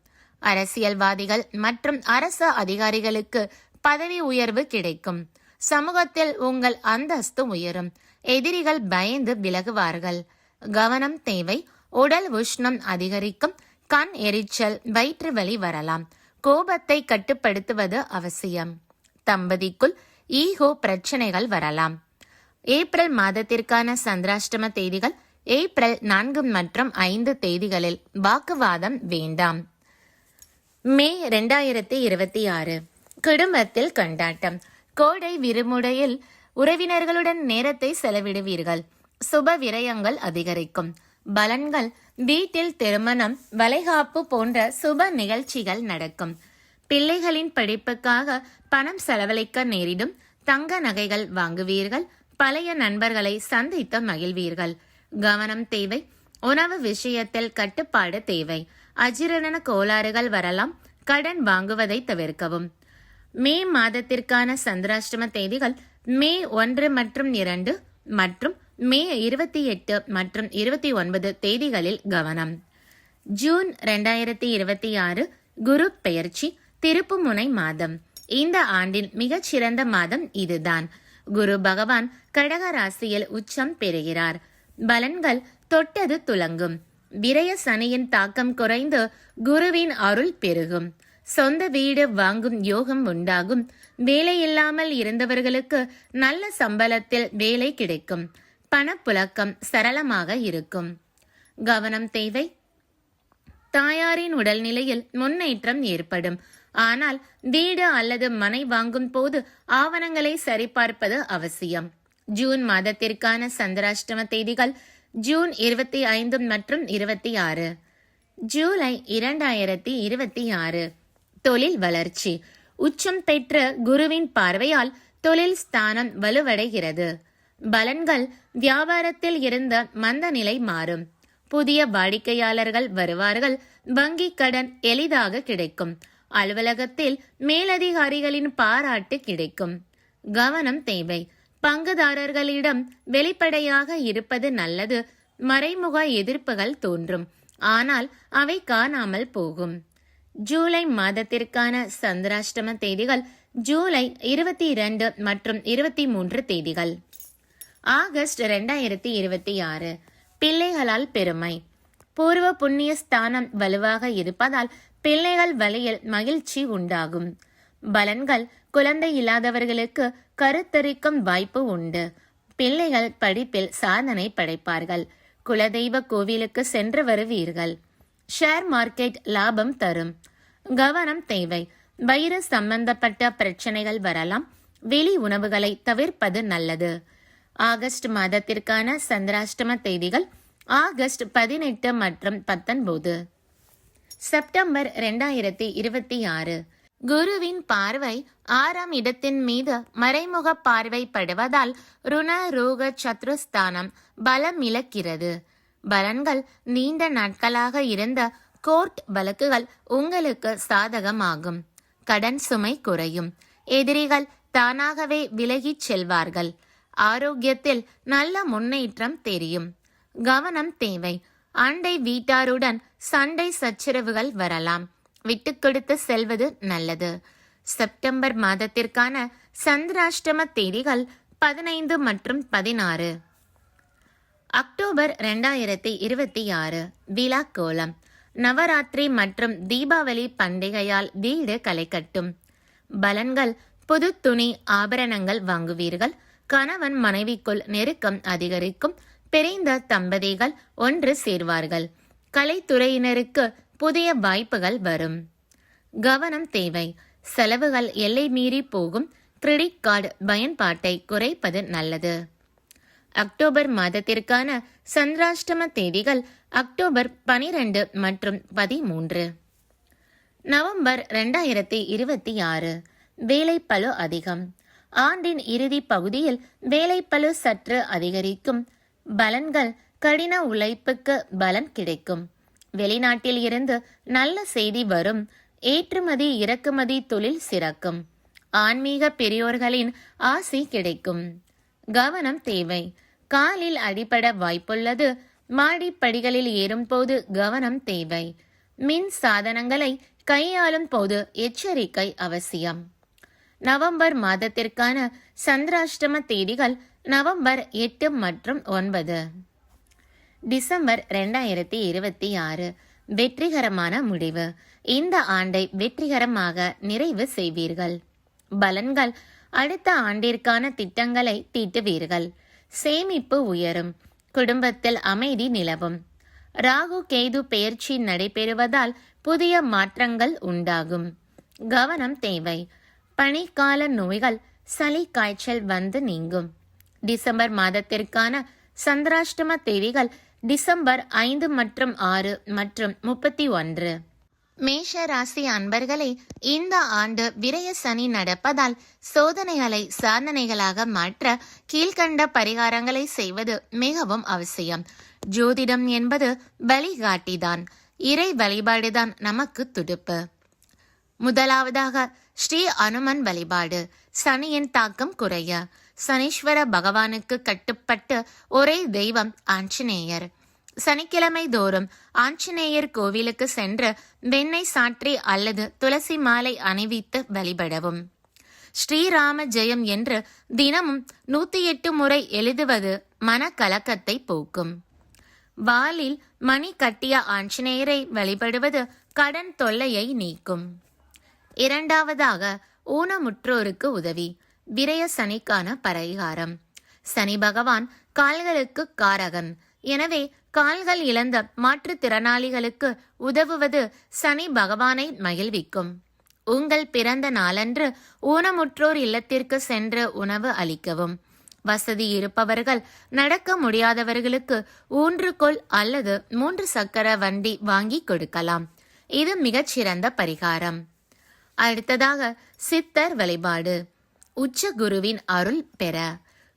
அரசியல்வாதிகள் மற்றும் அரசு அதிகாரிகளுக்கு பதவி உயர்வு கிடைக்கும். சமூகத்தில் உங்கள் அந்தஸ்து உயரும். எதிரிகள் பயந்து விலகுவார்கள். கவனம் தேவை. உடல் உஷ்ணம் அதிகரிக்கும். கண் எரிச்சல், வயிற்று வலி வரலாம். கோபத்தை கட்டுப்படுத்துவது அவசியம். தம்பதிக்குள் ஈகோ பிரச்சனைகள் வரலாம். ஏப்ரல் மாதத்திற்கான சந்திராஷ்டம தேதிகள் ஏப்ரல் 4 மற்றும் 5 தேதிகளில் வாக்குவாதம் வேண்டாம். மே 2026 குடும்பத்தில் கொண்டாட்டம். கோடை விடுமுறையில் உறவினர்களுடன் நேரத்தை செலவிடுவீர்கள். சுப விரயங்கள் அதிகரிக்கும். பலன்கள்: வீட்டில் திருமணம், வளைகாப்பு போன்ற சுப நிகழ்ச்சிகள் நடக்கும். பிள்ளைகளின் படிப்புக்காக பணம் செலவழிக்க நேரிடும். தங்க நகைகள் வாங்குவீர்கள். பழைய நண்பர்களை சந்தித்து மகிழ்வீர்கள். கவனம் தேவை. உணவு விஷயத்தில் கட்டுப்பாடு தேவை. அஜீரண கோளாறுகள் வரலாம். கடன் வாங்குவதை தவிர்க்கவும். மே மாதத்திற்கான சந்திராஷ்டம தேதிகள் மே 1 மற்றும் 2 மற்றும் மே 28 மற்றும் 29 தேதிகளில் கவனம். ஜூன் 2026 குரு பெயர்ச்சி திருப்புமுனை மாதம். இந்த ஆண்டின் மிகச்சிறந்த மாதம் இதுதான். குரு பகவான் கடக ராசியில் உச்சம் பெறுகிறார். பலன்கள்: தொட்டது துலங்கும். விரய சனியின் தாக்கம் குறைந்து குருவின் அருள் பெருகும். சொந்த வீடு வாங்கும் யோகம் உண்டாகும். வேலையில்லாமல் இருந்தவர்களுக்கு நல்ல சம்பளத்தில் வேலை கிடைக்கும். பணப்புழக்கம் சரளமாக இருக்கும். கவனம் தேவை. தாயாரின் உடல்நிலையில் முன்னேற்றம் ஏற்படும். ஆனால் வீடு அல்லது மனை வாங்கும் போது ஆவணங்களை சரிபார்ப்பது அவசியம். ஜூன் மாதத்திற்கான சந்திராஷ்டம தேதிகள் ஜூன் 25 மற்றும் 26. ஜூலை 2026 தொழில் வளர்ச்சி. உச்சம் பெற்ற குருவின் பார்வையால் தொழில் ஸ்தானம் வலுவடைகிறது. பலன்கள்: வியாபாரத்தில் இருந்த மந்த நிலை மாறும். புதிய வாடிக்கையாளர்கள் வருவார்கள். வங்கி கடன் எளிதாக கிடைக்கும். அலுவலகத்தில் மேலதிகாரிகளின் பாராட்டு கிடைக்கும். கவனம் தேவை. பங்குதாரர்களிடம் வெளிப்படையாக இருப்பது நல்லது. மறைமுக எதிர்ப்புகள் தோன்றும். ஆனால் அவை காணாமல் போகும். ஜூலை மாதத்திற்கான சந்திராஷ்டம தேதிகள் ஜூலை 22 மற்றும் 23 தேதிகள். ஆகஸ்ட் 2026 பிள்ளைகளால் பெருமை. பூர்வ புண்ணிய ஸ்தானம் வலுவாக இருப்பதால் பிள்ளைகள் வழியில் மகிழ்ச்சி உண்டாகும். பலன்கள்: குழந்தை இல்லாதவர்களுக்கு கருத்தரிக்கும் வாய்ப்பு உண்டு. பிள்ளைகள் படிப்பில் சாதனை படைப்பார்கள். குலதெய்வ கோவிலுக்கு சென்று வருவீர்கள். ஷேர் மார்க்கெட் லாபம் தரும். கவனம் தேவை. வயிறு சம்பந்தப்பட்ட பிரச்சனைகள் வரலாம். வெளி உணவுகளை தவிர்ப்பது நல்லது. ஆகஸ்ட் மாதத்திற்கான சந்திராஷ்டம தேதிகள் ஆகஸ்ட் 18 மற்றும் 19. செப்டம்பர் 2026 குருவின் பார்வை 6ஆம் இடத்தின் மீது மறைமுக பார்வை படுவதால் ருண ரோக சத்ருஸ்தானம் பலம் இழக்கிறது. பலன்கள்: நீண்ட நாட்களாக இருந்த கோர்ட் வழக்குகள் உங்களுக்கு சாதகமாகும். கடன் சுமை குறையும். எதிரிகள் தானாகவே விலகிச் செல்வார்கள். ஆரோக்கியத்தில் நல்ல முன்னேற்றம் தெரியும். கவனம் தேவை. அண்டை வீட்டாருடன் சண்டை சச்சரவுகள் வரலாம். விட்டுக் கொடுத்து செல்வது நல்லது. செப்டம்பர் மாதத்திற்கான சந்திராஷ்டம தேதிகள் 15 மற்றும் 16. அக்டோபர் 2026 விழா கோலம். நவராத்திரி மற்றும் தீபாவளி பண்டிகையால் வீடு களை கட்டும். பலன்கள்: புது துணி ஆபரணங்கள் வாங்குவீர்கள். கணவன் மனைவிக்குள் நெருக்கம் அதிகரிக்கும். பிரிந்த தம்பதிகள் ஒன்று சேர்வார்கள். கலைத்துறையினருக்கு புதிய வாய்ப்புகள் வரும். கவனம் தேவை. செலவுகள் எல்லை மீறி போகும். கிரெடிட் கார்டு பயன்பாட்டை குறைப்பது நல்லது. அக்டோபர் மாதத்திற்கான சந்திராஷ்டம தேதிகள் அக்டோபர் 12 மற்றும் 13. நவம்பர் 2026 வேலைப்பளு அதிகம். ஆண்டின் இறுதி பகுதியில் வேலைப்பளு சற்று அதிகரிக்கும். பலன்கள்: கடின உழைப்புக்கு பலன் கிடைக்கும். வெளிநாட்டில் இருந்து நல்ல செய்தி வரும். ஏற்றுமதி இறக்குமதி தொழில் சிறக்கும். ஆன்மீக பெரியோர்களின் ஆசி கிடைக்கும். கவனம் தேவை. காலில் அடிபட வாய்ப்புள்ளது. மாடிப்படிகளில் ஏறும் போது கவனம் தேவை. மின் சாதனங்களை கையாளும் போது எச்சரிக்கை அவசியம். நவம்பர் மாதத்திற்கான சந்திராஷ்டம தேதிகள் நவம்பர் 8 மற்றும் 9. டிசம்பர் 2026 வெற்றிகரமான முடிவு. இந்த ஆண்டை வெற்றிகரமாக நிறைவு செய்வீர்கள். பலன்கள்: அடுத்த ஆண்டிற்கான திட்டங்களை தீட்டுவீர்கள். சேமிப்பு உயரும். குடும்பத்தில் அமைதி நிலவும். ராகு கேது பெயர்ச்சி நடைபெறுவதால் புதிய மாற்றங்கள் உண்டாகும். கவனம் தேவை. பனிக்கால நோய்கள், சளி, காய்ச்சல் வந்து நீங்கும். டிசம்பர் மாதத்திற்கான சந்திராஷ்டம தேதிகள் டிசம்பர் 5 மற்றும் 6 மற்றும் 31. மேஷ ராசி அன்பர்களே, இந்த ஆண்டு விரய சனி நடப்பதால் சோதனைகளை சாதனைகளாக மாற்ற கீழ்கண்ட பரிகாரங்களை செய்வது மிகவும் அவசியம். ஜோதிடம் என்பது வழிகாட்டிதான். இறை வழிபாடுதான் நமக்கு துடுப்பு. முதலாவதாக ஸ்ரீ அனுமன் வழிபாடு. சனியின் தாக்கம் குறைய சனீஸ்வர பகவானுக்கு கட்டுப்பட்டு ஒரே தெய்வம் ஆஞ்சநேயர். சனிக்கிழமை தோறும் ஆஞ்சநேயர் கோவிலுக்கு சென்று வெண்ணெய் சாற்றி அல்லது துளசி மாலை அணிவித்து வழிபடவும். ஸ்ரீராம ஜெயம் என்று தினமும் 108 முறை எழுதுவது மனக்கலக்கத்தை போக்கும். வாலில் மணி கட்டிய ஆஞ்சநேயரை வழிபடுவது கடன் தொல்லையை நீக்கும். இரண்டாவதாக ஊனமுற்றோருக்கு உதவி. விரய சனிக்கான பரிகாரம். சனி பகவான் கால்களுக்கு காரகன். எனவே கால்கள் இழந்த மாற்றுத்திறனாளிகளுக்கு உதவுவது சனி பகவானை மகிழ்விக்கும். உங்கள் பிறந்த நாளன்று ஊனமுற்றோர் இல்லத்திற்கு சென்று உணவு அளிக்கவும். வசதி இருப்பவர்கள் நடக்க முடியாதவர்களுக்கு ஊன்றுகோல் அல்லது 3 சக்கர வண்டி வாங்கி கொடுக்கலாம். இது மிகச்சிறந்த பரிகாரம். அடுத்ததாக சித்தர் வழிபாடு. உச்ச குருவின் அருள் பெற.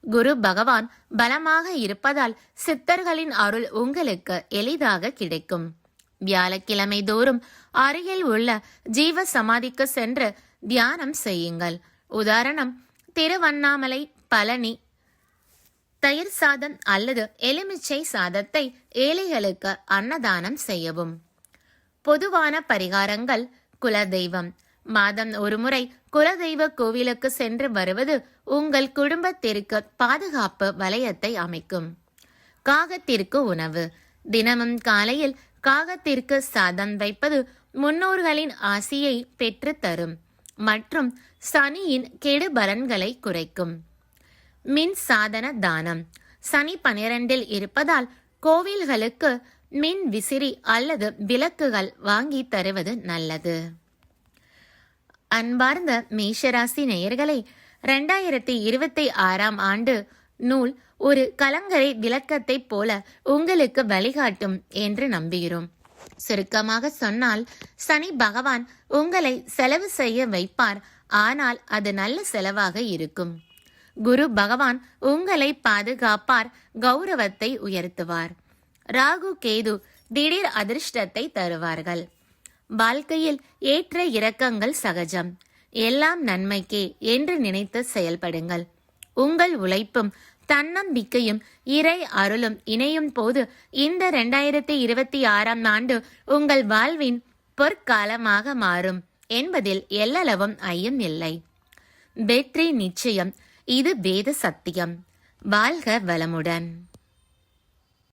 குரு பகவான் பலமாக இருப்பதால் சித்தர்களின் அருள் உங்களுக்கு எளிதாக கிடைக்கும். வியாழக்கிழமை தோறும் அருகில் உள்ள ஜீவ சமாதிக்கு சென்று தியானம் செய்யுங்கள். உதாரணம்: திருவண்ணாமலை, பழனி. தயிர் சாதம் அல்லது எலுமிச்சை சாதத்தை ஏழைகளுக்கு அன்னதானம் செய்யவும். பொதுவான பரிகாரங்கள். குலதெய்வம். மாதம் ஒரு முறை குலதெய்வ கோவிலுக்கு சென்று வருவது உங்கள் குடும்பத்திற்கு பாதுகாப்பு வளையத்தை அமைக்கும். காகத்திற்கு உணவு. தினமும் காலையில் காகத்திற்கு சாதம் வைப்பது முன்னோர்களின் ஆசியை பெற்று தரும் மற்றும் சனியின் கெடு பலன்களை குறைக்கும். மின் சாதன தானம். சனி 12 இருப்பதால் கோவில்களுக்கு மின் விசிறி அல்லது விளக்குகள் வாங்கி தருவது நல்லது. அன்பார்ந்த மேஷராசி நேயர்களே, 2026 ஆண்டு நூல் ஒரு கலங்கரை விளக்கத்தை போல உங்களுக்கு வழிகாட்டும் என்று நம்புகிறோம். சுருக்கமாக சொன்னால், சனி பகவான் உங்களை செலவு செய்ய வைப்பார். ஆனால் அது நல்ல செலவாக இருக்கும். குரு பகவான் உங்களை பாதுகாப்பார், கௌரவத்தை உயர்த்துவார். ராகு கேது திடீர் அதிர்ஷ்டத்தை தருவார்கள். வாழ்க்கையில் ஏற்ற இறக்கங்கள் சகஜம். எல்லாம் நன்மைக்கே என்று நினைத்து செயல்படுங்கள். உங்கள் உழைப்பும் தன்னம்பிக்கையும் இறை அருளும் இணையும் போது இந்த 2026 ஆண்டு உங்கள் வாழ்வின் பொற்காலமாக மாறும் என்பதில் எல்லளவும் ஐயம் இல்லை. வெற்றி நிச்சயம். இது வேத சத்தியம். வாழ்க வளமுடன்.